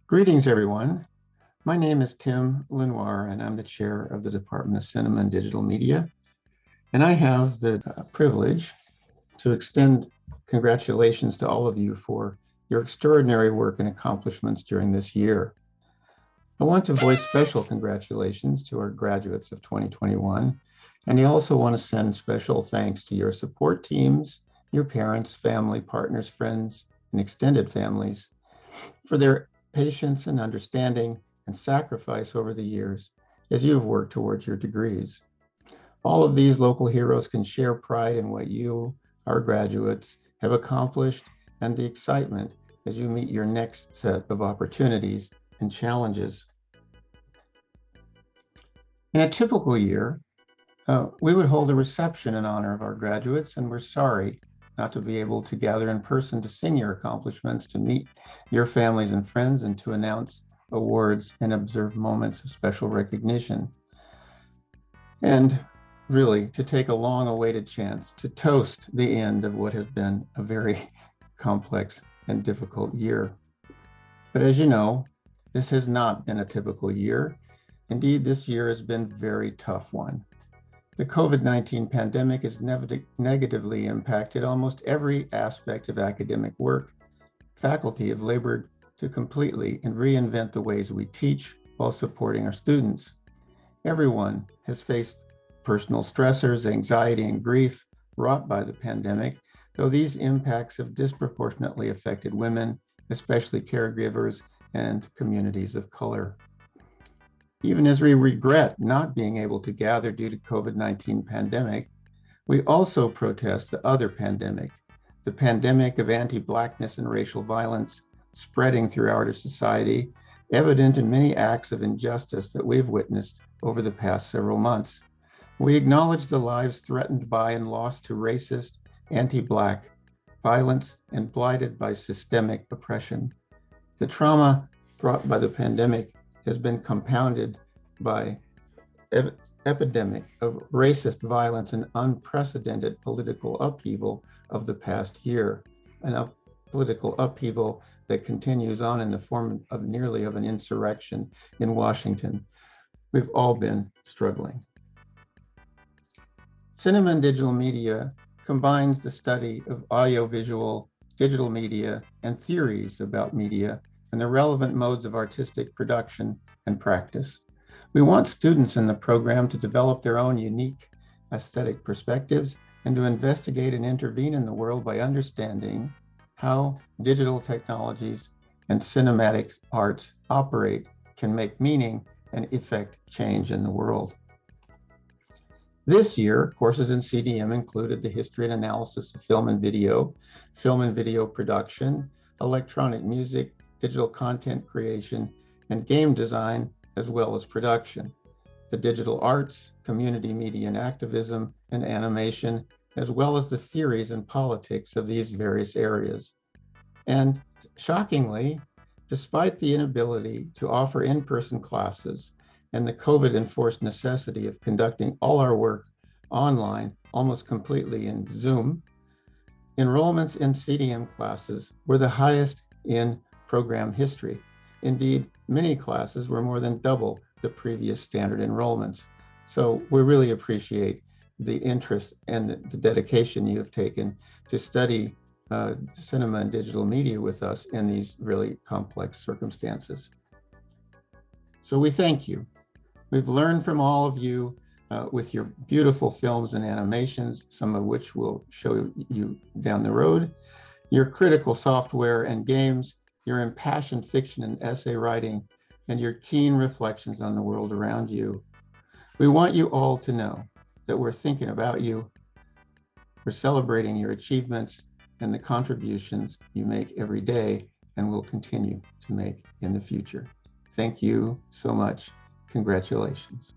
Greetings, everyone. My name is Tim LENOIR, and I'm the chair of the Department of Cinema and Digital Media. And I have the privilege to extend congratulations to all of you for your extraordinary work and accomplishments during this year. I want to voice special congratulations to our graduates of 2021. And I also want to send special thanks to your support teams, your parents, family, partners, friends, and extended families for their patience and understanding and sacrifice over the years as you have worked towards your degrees. All of these local heroes can share pride in what you, our graduates, have accomplished and the excitement as you meet your next set of opportunities and challenges. In a typical year, we would hold a reception in honor of our graduates, and we're sorry not to be able to gather in person to sing your accomplishments, to meet your families and friends, and to announce awards and observe moments of special recognition. And really, to take a long-awaited chance to toast the end of what has been a very complex and difficult year. But as you know, this has not been a typical year. Indeed, this year has been a very tough one. The COVID-19 pandemic has negatively impacted almost every aspect of academic work. Faculty have labored to completely and reinvent the ways we teach while supporting our students. Everyone has faced personal stressors, anxiety, and grief wrought by the pandemic, though these impacts have disproportionately affected women, especially caregivers and communities of color. Even as we regret not being able to gather due to COVID-19 pandemic, we also protest the other pandemic, the pandemic of anti-Blackness and racial violence spreading throughout our society, evident in many acts of injustice that we've witnessed over the past several months. We acknowledge the lives threatened by and lost to racist, anti-Black violence and blighted by systemic oppression. The trauma brought by the pandemic has been compounded by epidemic of racist violence and unprecedented political upheaval of the past year, an political upheaval that continues on in the form of nearly of an insurrection in Washington. We've all been struggling. Cinema and digital media combines the study of audiovisual, digital media, and theories about media and the relevant modes of artistic production and practice. We want students in the program to develop their own unique aesthetic perspectives and to investigate and intervene in the world by understanding how digital technologies and cinematic arts operate, can make meaning, and effect change in the world. This year, courses in CDM included the history and analysis of film and video production, electronic music, digital content creation, and game design, as well as production, the digital arts, community media and activism, and animation, as well as the theories and politics of these various areas. And shockingly, despite the inability to offer in-person classes and the COVID-enforced necessity of conducting all our work online almost completely in Zoom, enrollments in CDM classes were the highest in program history. Indeed, many classes were more than double the previous standard enrollments. So we really appreciate the interest and the dedication you have taken to study cinema and digital media with us in these really complex circumstances. So we thank you. We've learned from all of you with your beautiful films and animations, some of which we'll show you down the road, your critical software and games, your impassioned fiction and essay writing, and your keen reflections on the world around you. We want you all to know that we're thinking about you, we're celebrating your achievements and the contributions you make every day and will continue to make in the future. Thank you so much. Congratulations.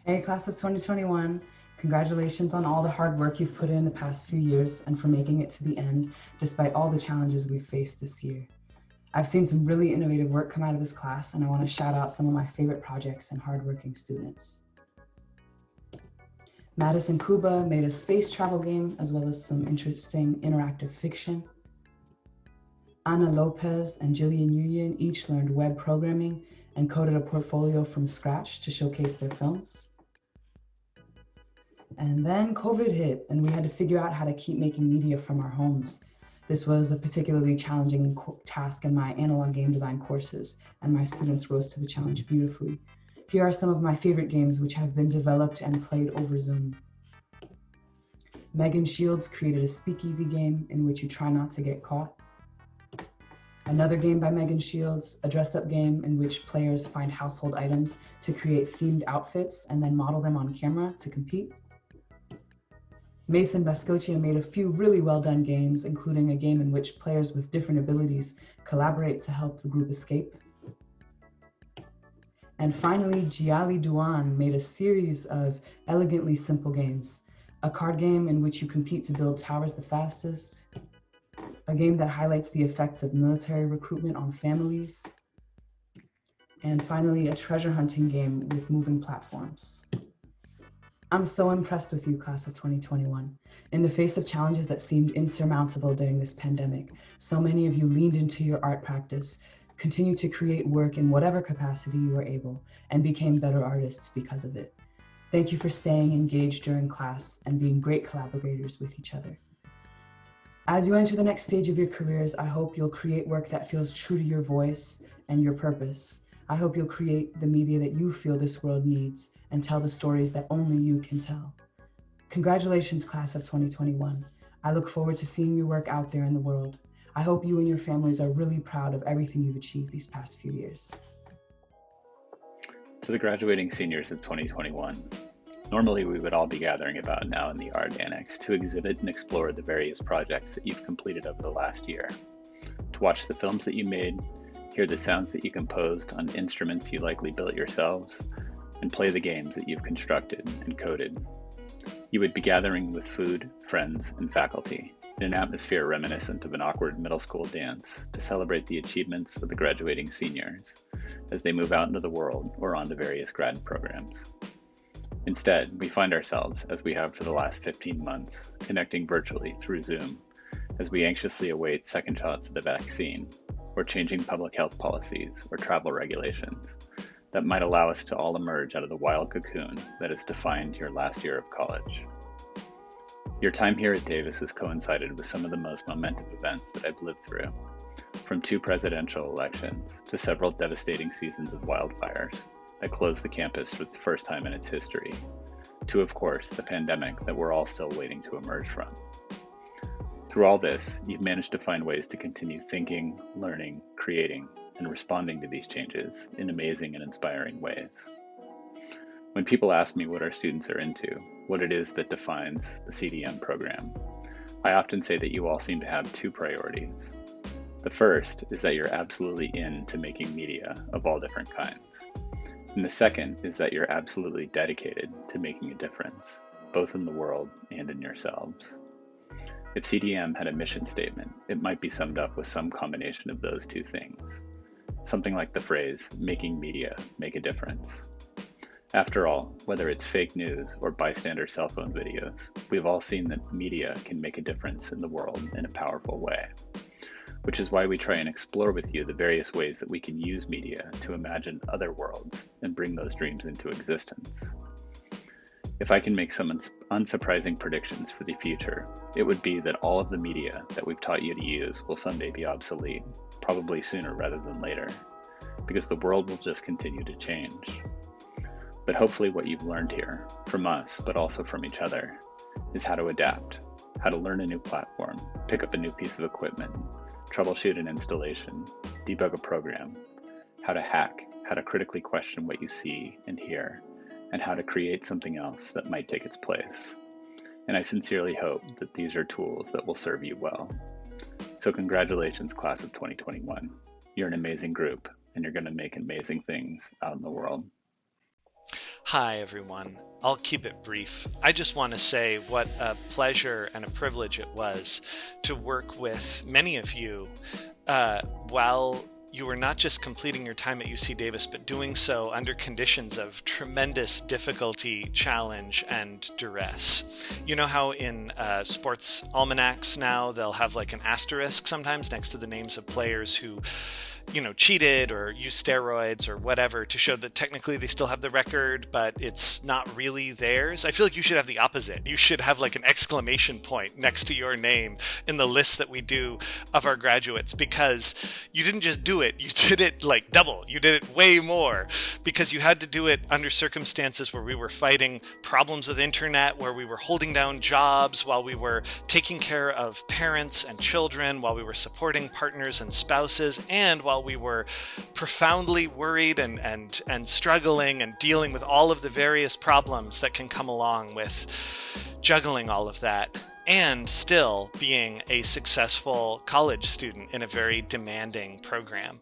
Hey, class of 2021. Congratulations on all the hard work you've put in the past few years and for making it to the end, despite all the challenges we've faced this year. I've seen some really innovative work come out of this class, and I want to shout out some of my favorite projects and hardworking students. Madison Kuba made a space travel game, as well as some interesting interactive fiction. Ana Lopez and Jillian Nguyen each learned web programming and coded a portfolio from scratch to showcase their films. And then COVID hit, and we had to figure out how to keep making media from our homes. This was a particularly challenging task in my analog game design courses, and my students rose to the challenge beautifully. Here are some of my favorite games which have been developed and played over Zoom. Megan Shields created a speakeasy game in which you try not to get caught. Another game by Megan Shields, a dress-up game in which players find household items to create themed outfits and then model them on camera to compete. Mason Vescotia made a few really well-done games, including a game in which players with different abilities collaborate to help the group escape. And finally, Jiali Duan made a series of elegantly simple games. A card game in which you compete to build towers the fastest. A game that highlights the effects of military recruitment on families. And finally, a treasure hunting game with moving platforms. I'm so impressed with you, class of 2021. In the face of challenges that seemed insurmountable during this pandemic, so many of you leaned into your art practice, continued to create work in whatever capacity you were able, and became better artists because of it. Thank you for staying engaged during class and being great collaborators with each other. As you enter the next stage of your careers, I hope you'll create work that feels true to your voice and your purpose. I hope you'll create the media that you feel this world needs and tell the stories that only you can tell. Congratulations, class of 2021. I look forward to seeing your work out there in the world. I hope you and your families are really proud of everything you've achieved these past few years. To the graduating seniors of 2021, normally we would all be gathering about now in the art annex to exhibit and explore the various projects that you've completed over the last year, to watch the films that you made, hear the sounds that you composed on instruments you likely built yourselves, and play the games that you've constructed and coded. You would be gathering with food, friends, and faculty in an atmosphere reminiscent of an awkward middle school dance to celebrate the achievements of the graduating seniors as they move out into the world or onto various grad programs. Instead, we find ourselves, as we have for the last 15 months, connecting virtually through Zoom as we anxiously await second shots of the vaccine or changing public health policies or travel regulations that might allow us to all emerge out of the wild cocoon that has defined your last year of college. Your time here at Davis has coincided with some of the most momentous events that I've lived through, from 2 presidential elections to several devastating seasons of wildfires that closed the campus for the first time in its history, to, of course, the pandemic that we're all still waiting to emerge from. Through all this, you've managed to find ways to continue thinking, learning, creating, and responding to these changes in amazing and inspiring ways. When people ask me what our students are into, what it is that defines the CDM program, I often say that you all seem to have 2 priorities. The first is that you're absolutely into making media of all different kinds. And the second is that you're absolutely dedicated to making a difference, both in the world and in yourselves. If CDM had a mission statement, it might be summed up with some combination of those 2 things. Something like the phrase, making media make a difference. After all, whether it's fake news or bystander cell phone videos, we've all seen that media can make a difference in the world in a powerful way, which is why we try and explore with you the various ways that we can use media to imagine other worlds and bring those dreams into existence. If I can make some unsurprising predictions for the future, it would be that all of the media that we've taught you to use will someday be obsolete, probably sooner rather than later, because the world will just continue to change. But hopefully what you've learned here, from us, but also from each other, is how to adapt, how to learn a new platform, pick up a new piece of equipment, troubleshoot an installation, debug a program, how to hack, how to critically question what you see and hear, and how to create something else that might take its place. And I sincerely hope that these are tools that will serve you well. So congratulations, class of 2021. You're an amazing group, and you're going to make amazing things out in the world. Hi, everyone. I'll keep it brief. I just want to say what a pleasure and a privilege it was to work with many of you while you were not just completing your time at UC Davis, but doing so under conditions of tremendous difficulty, challenge, and duress. You know how in sports almanacs now, they'll have like an asterisk sometimes next to the names of players who, you know, cheated or used steroids or whatever to show that technically they still have the record, but it's not really theirs. I feel like you should have the opposite. You should have like an exclamation point next to your name in the list that we do of our graduates, because you didn't just do it, you did it like double. You did it way more, because you had to do it under circumstances where we were fighting problems with internet, where we were holding down jobs, while we were taking care of parents and children, while we were supporting partners and spouses, and while we were profoundly worried and struggling and dealing with all of the various problems that can come along with juggling all of that, and still being a successful college student in a very demanding program.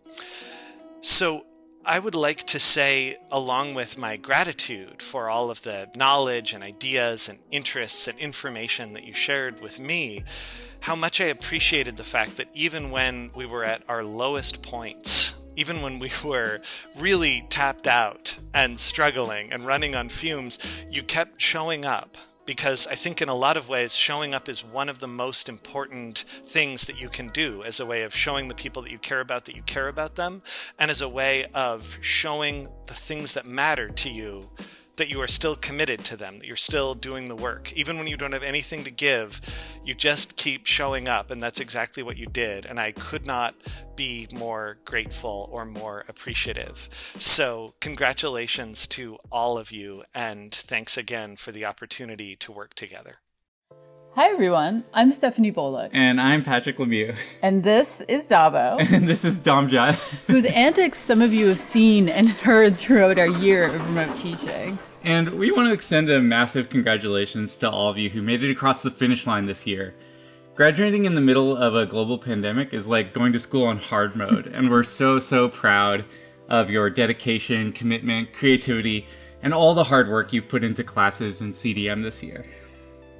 So I would like to say, along with my gratitude for all of the knowledge and ideas and interests and information that you shared with me, how much I appreciated the fact that even when we were at our lowest points, even when we were really tapped out and struggling and running on fumes, you kept showing up. Because I think in a lot of ways, showing up is one of the most important things that you can do, as a way of showing the people that you care about them, and as a way of showing the things that matter to you that you are still committed to them, that you're still doing the work. Even when you don't have anything to give, you just keep showing up, and that's exactly what you did. And I could not be more grateful or more appreciative. So congratulations to all of you, and thanks again for the opportunity to work together. Hi everyone, I'm Stephanie Bullock. And I'm Patrick Lemieux. And this is Dabo. And this is Damjat. Whose antics some of you have seen and heard throughout our year of remote teaching. And we want to extend a massive congratulations to all of you who made it across the finish line this year. Graduating in the middle of a global pandemic is like going to school on hard mode, and we're so proud of your dedication, commitment, creativity, and all the hard work you've put into classes in CDM this year.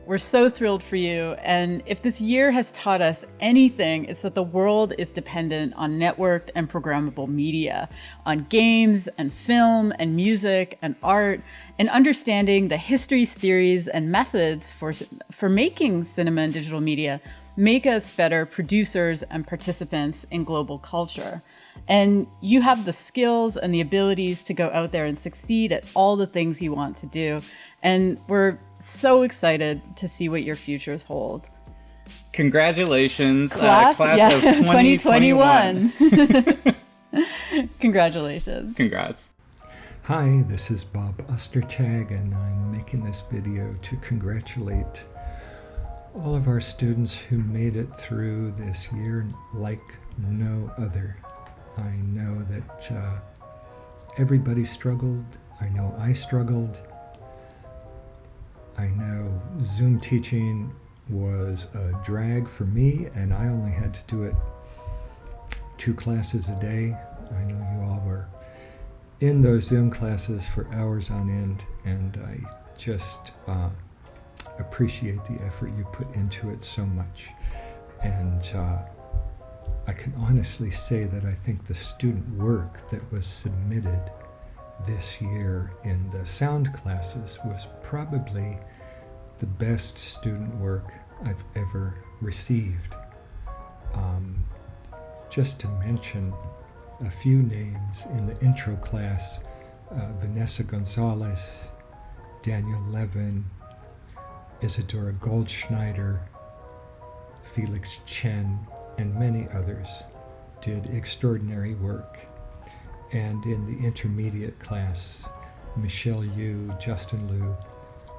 We're so thrilled for you, and if this year has taught us anything, it's that the world is dependent on networked and programmable media, on games and film and music and art, and understanding the histories, theories, and methods for making cinema and digital media make us better producers and participants in global culture. And you have the skills and the abilities to go out there and succeed at all the things you want to do. And we're so excited to see what your futures hold. Congratulations, class of 2021. Congratulations. Congrats. Hi, this is Bob OSTERTAG, and I'm making this video to congratulate all of our students who made it through this year like no other. I know that everybody struggled. I know I struggled. I know Zoom teaching was a drag for me, and I only had to do it 2 classes a day. I know you all were in those Zoom classes for hours on end, and I just appreciate the effort you put into it so much. And I can honestly say that I think the student work that was submitted this year in the sound classes was probably the best student work I've ever received. Just to mention a few names in the intro class, Vanessa Gonzalez, Daniel Levin, Isadora Goldschneider, Felix Chen, and many others did extraordinary work. And in the intermediate class, Michelle Yu, Justin Liu,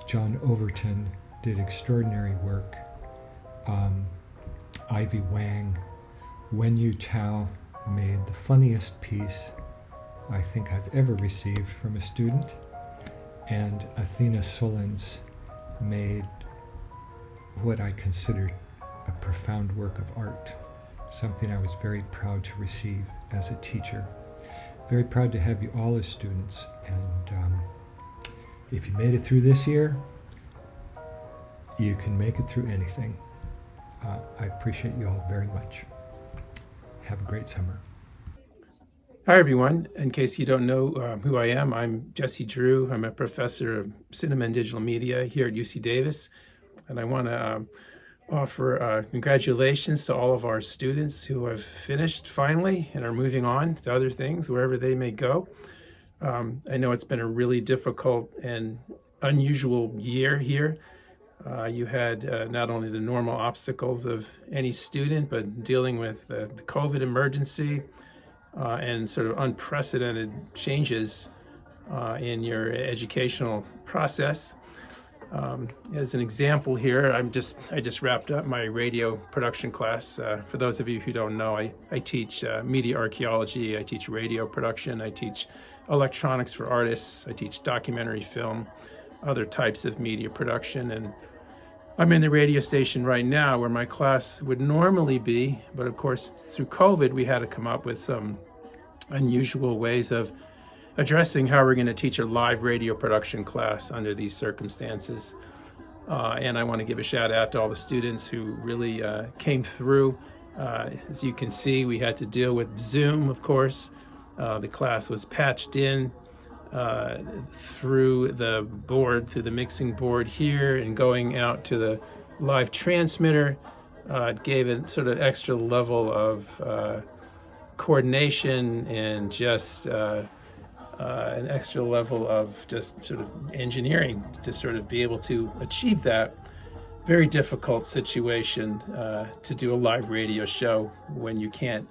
John Overton did extraordinary work. Ivy Wang, Wenyu Tao made the funniest piece I think I've ever received from a student. And Athena Solins made what I consider a profound work of art, something I was very proud to receive as a teacher. Very proud to have you all as students, and if you made it through this year, you can make it through anything. I appreciate you all very much. Have a great summer. Hi, everyone. In case you don't know who I am, I'm Jesse Drew. I'm a professor of cinema and digital media here at UC Davis. And I want to offer congratulations to all of our students who have finished finally and are moving on to other things, wherever they may go. I know it's been a really difficult and unusual year here. You had not only the normal obstacles of any student, but dealing with the COVID emergency, and sort of unprecedented changes in your educational process. As an example here, I just wrapped up my radio production class. For those of you who don't know, I teach media archaeology, I teach radio production, I teach electronics for artists, I teach documentary film, other types of media production, and I'm in the radio station right now where my class would normally be, but of course through COVID we had to come up with some unusual ways of addressing how we're going to teach a live radio production class under these circumstances. And I want to give a shout out to all the students who really came through. As you can see, we had to deal with Zoom, of course. The class was patched in through the board, through the mixing board here, and going out to the live transmitter. It gave it sort of extra level of coordination and just an extra level of just sort of engineering to sort of be able to achieve that very difficult situation to do a live radio show when you can't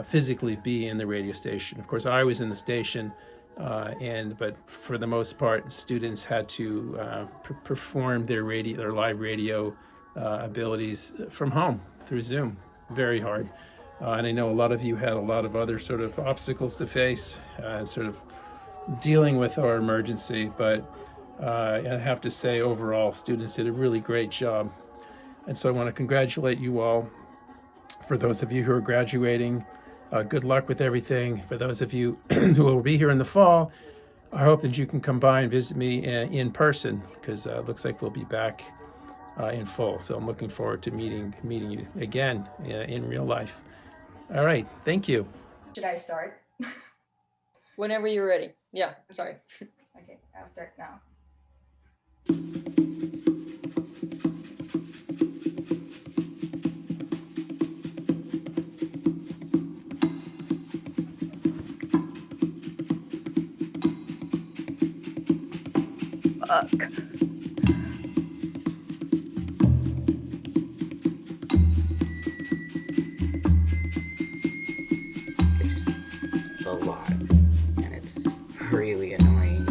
physically be in the radio station. Of course, I was in the station, but for the most part, students had to perform their live radio abilities from home through Zoom. Very hard. And I know a lot of you had a lot of other sort of obstacles to face, sort of dealing with our emergency, but I have to say overall, students did a really great job. And so I want to congratulate you all. For those of you who are graduating, good luck with everything. For those of you who will be here in the fall, I hope that you can come by and visit me in person, because it looks like we'll be back in full. So I'm looking forward to meeting you again in real life. All right, thank you. Should I start? Whenever you're ready. Yeah, sorry. Okay, I'll start now. Fuck. A lot, and it's really annoying.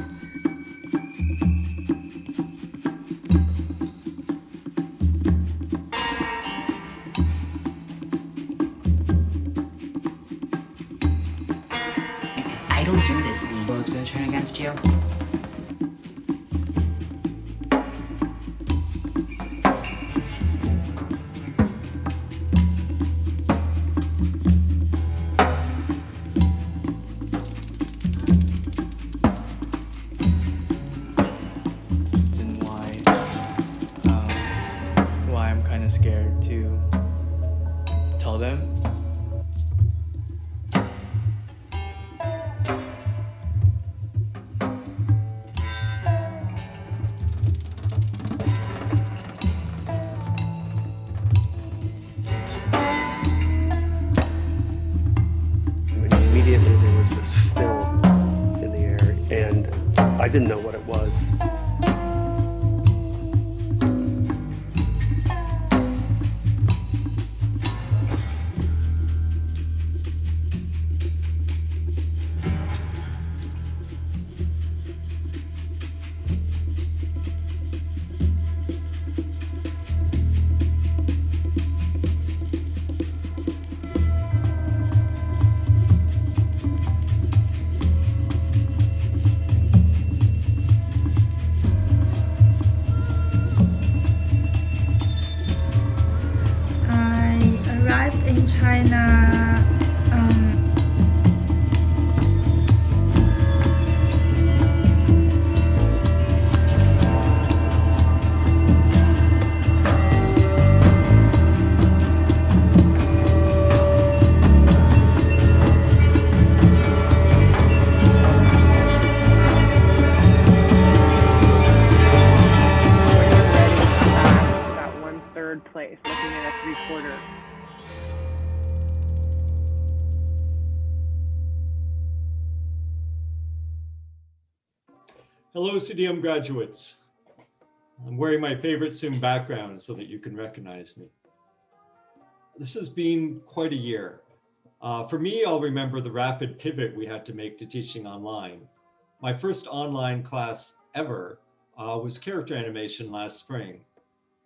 I don't do this, the world's gonna turn against you. Scared to tell them. Immediately there was this film in the air, and I didn't know what it was. In China, third place, looking at a three-quarter. Hello, CDM graduates. I'm wearing my favorite sim background so that you can recognize me. This has been quite a year. For me, I'll remember the rapid pivot we had to make to teaching online. My first online class ever was character animation last spring.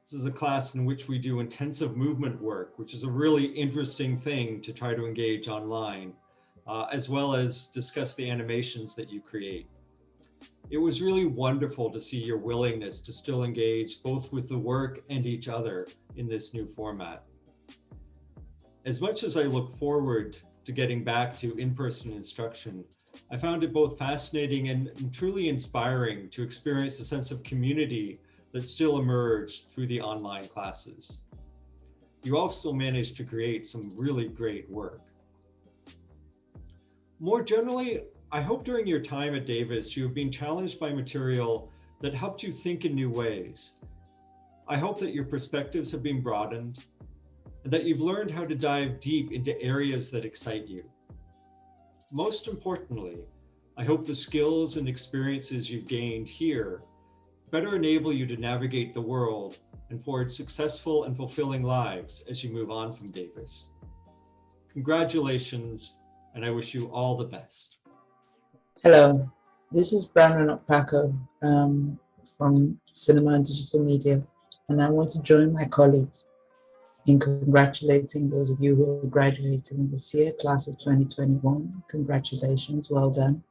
This is a class in which we do intensive movement work, which is a really interesting thing to try to engage online, as well as discuss the animations that you create. It was really wonderful to see your willingness to still engage both with the work and each other in this new format. As much as I look forward to getting back to in-person instruction, I found it both fascinating and truly inspiring to experience a sense of community that still emerged through the online classes. You also managed to create some really great work. More generally, I hope during your time at Davis, you have been challenged by material that helped you think in new ways. I hope that your perspectives have been broadened and that you've learned how to dive deep into areas that excite you. Most importantly, I hope the skills and experiences you've gained here better enable you to navigate the world and forge successful and fulfilling lives as you move on from Davis. Congratulations, and I wish you all the best. Hello, this is OKPAKO from Cinema and Digital Media, and I want to join my colleagues in congratulating those of you who are graduating this year, class of 2021. Congratulations, well done.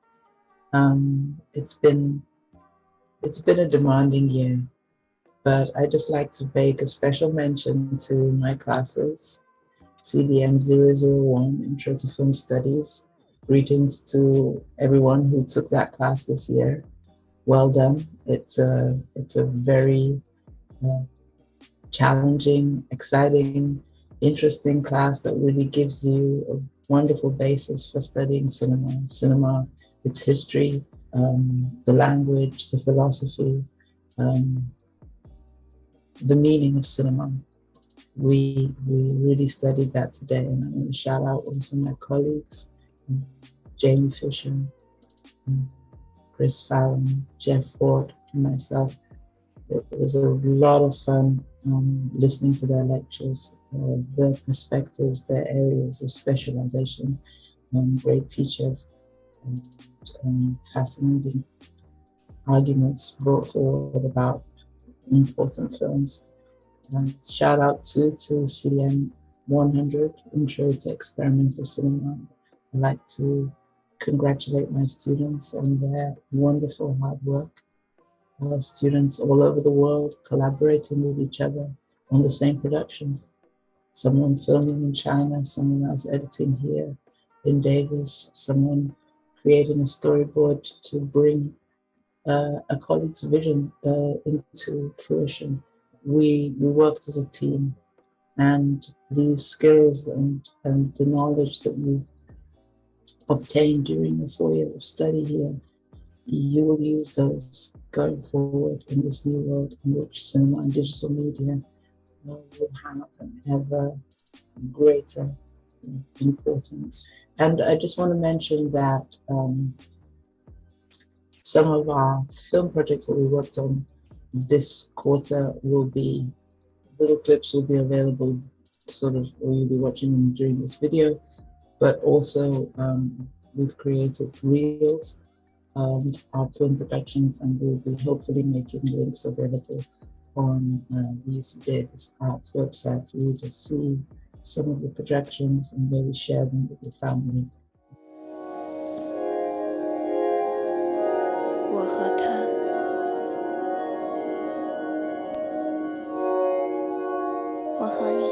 It's been a demanding year, but I just like to make a special mention to my classes, CDM 001, Intro to Film Studies. Greetings to everyone who took that class this year. Well done. It's a very challenging, exciting, interesting class that really gives you a wonderful basis for studying cinema. Cinema, its history, the language, the philosophy, the meaning of cinema. We really studied that today, and I want to shout out also my colleagues, Jaimee Fisher, Chris Fallon, Jeff Ford, and myself. It was a lot of fun listening to their lectures, their perspectives, their areas of specialization, great teachers, and fascinating arguments brought forward about important films. Shout out to CM 100, Intro to Experimental Cinema. I'd like to congratulate my students on their wonderful hard work. Students all over the world collaborating with each other on the same productions. Someone filming in China, someone else editing here in Davis, someone creating a storyboard to bring a colleague's vision into fruition. We worked as a team, and these skills and the knowledge that you obtained during your 4 years of study here, you will use those going forward in this new world in which cinema and digital media will have an ever greater importance. And I just want to mention that some of our film projects that we worked on this quarter will be, little clips will be available sort of, or you'll be watching them during this video, but also we've created reels of our film productions, and we'll be hopefully making links available on the UC Davis Arts website for you to see some of the projections and maybe share them with your family. 我和他，我和你。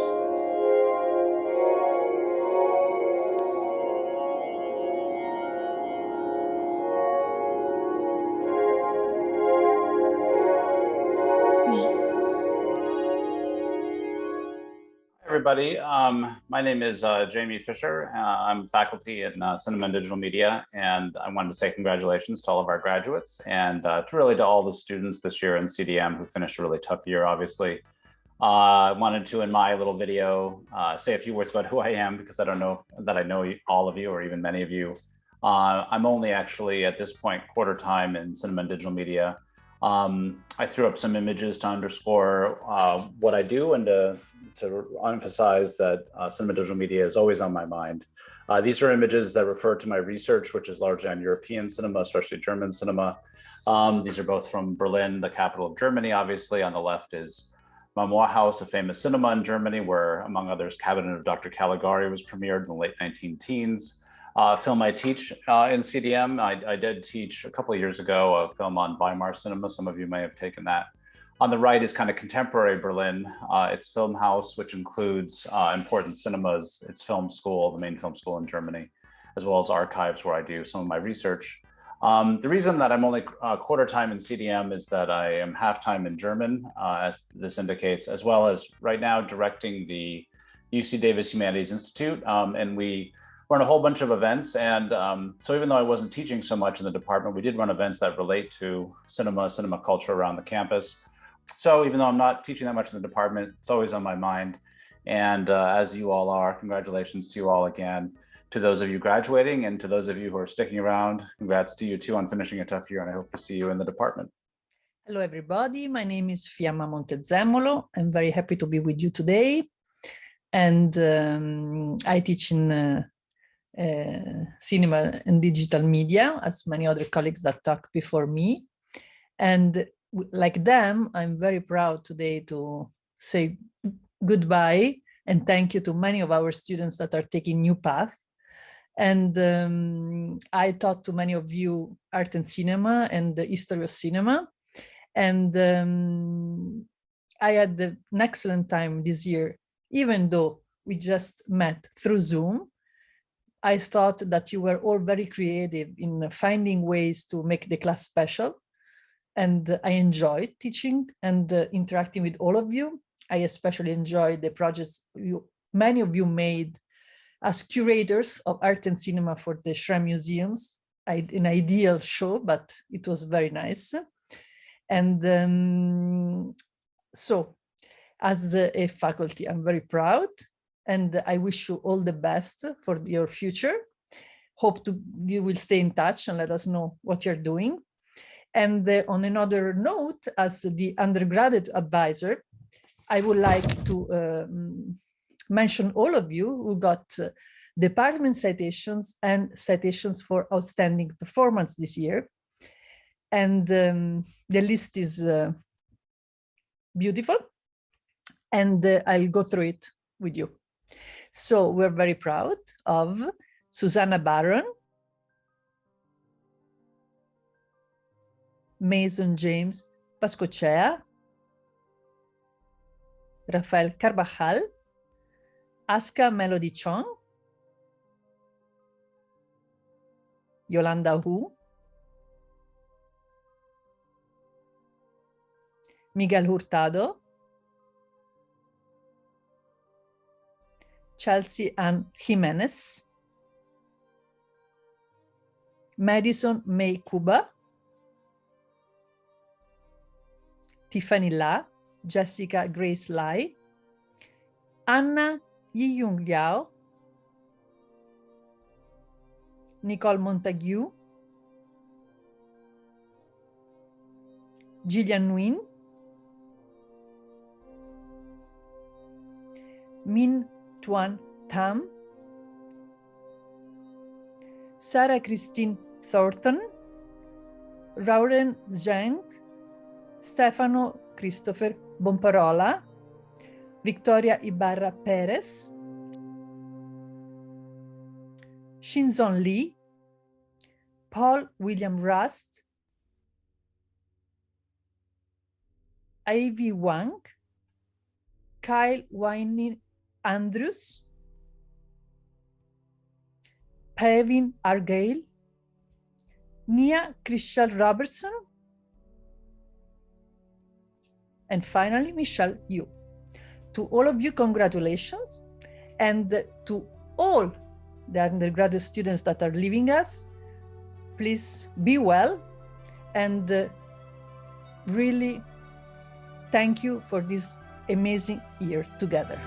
Everybody, my name is Jaimee Fisher. I'm faculty in Cinema and Digital Media, and I wanted to say congratulations to all of our graduates and to all the students this year in CDM who finished a really tough year, obviously. I wanted to, in my little video, say a few words about who I am, because I don't know that I know all of you or even many of you. I'm only actually at this point quarter time in cinema and digital media. I threw up some images to underscore what I do and to emphasize that cinema and digital media is always on my mind. These are images that refer to my research, which is largely on European cinema, especially German cinema. These are both from Berlin, the capital of Germany. Obviously, on the left is Memoir House, a famous cinema in Germany, where, among others, Cabinet of Dr. Caligari was premiered in the late 19-teens. Film I teach in CDM. I did teach a couple of years ago a film on Weimar cinema. Some of you may have taken that. On the right is kind of contemporary Berlin. It's Film House, which includes important cinemas. It's film school, the main film school in Germany, as well as archives where I do some of my research. The reason that I'm only quarter time in CDM is that I am half time in German, as this indicates, as well as right now directing the UC Davis Humanities Institute. And we run a whole bunch of events. And so even though I wasn't teaching so much in the department, we did run events that relate to cinema culture around the campus. So even though I'm not teaching that much in the department, it's always on my mind. And as you all are, congratulations to you all again. To those of you graduating and to those of you who are sticking around, congrats to you too on finishing a tough year, and I hope to see you in the department. Hello, everybody. My name is FIAMMA Montezemolo. I'm very happy to be with you today. And I teach in cinema and digital media, as many other colleagues that talked before me. And like them, I'm very proud today to say goodbye and thank you to many of our students that are taking new paths. And I taught to many of you art and cinema and the history of cinema. And I had an excellent time this year, even though we just met through Zoom. I thought that you were all very creative in finding ways to make the class special. And I enjoyed teaching and interacting with all of you. I especially enjoyed the projects many of you made as curators of art and cinema for the Shrine Museums. An ideal show, but it was very nice. And so as a faculty, I'm very proud and I wish you all the best for your future. Hope you will stay in touch and let us know what you're doing. And on another note, as the undergraduate advisor, I would like to mention all of you who got department citations and citations for outstanding performance this year. And the list is beautiful, and I'll go through it with you. So we're very proud of Susanna Barron, Mason James Pascochea, Rafael Carvajal, Aska Melody Chong, Yolanda Hu, Miguel Hurtado, Chelsea Ann Jimenez, Madison May Kuba, Tiffany La, Jessica Grace Lai, Anna Yi-Yung Liao, Nicole Montague, Gillian Nguyen, Min Tuan Tam, Sarah Christine Thornton, Rauren Zhang, Stefano Christopher Bomparola, Victoria Ibarra Perez, Shinzon Lee, Paul William Rust, Ivy Wang, Kyle Winnie Andrews, Pevin Argyle, Nia Chriselle Robertson, and finally, Michelle Yu. To all of you, congratulations. And to all the undergraduate students that are leaving us, please be well. And really thank you for this amazing year together.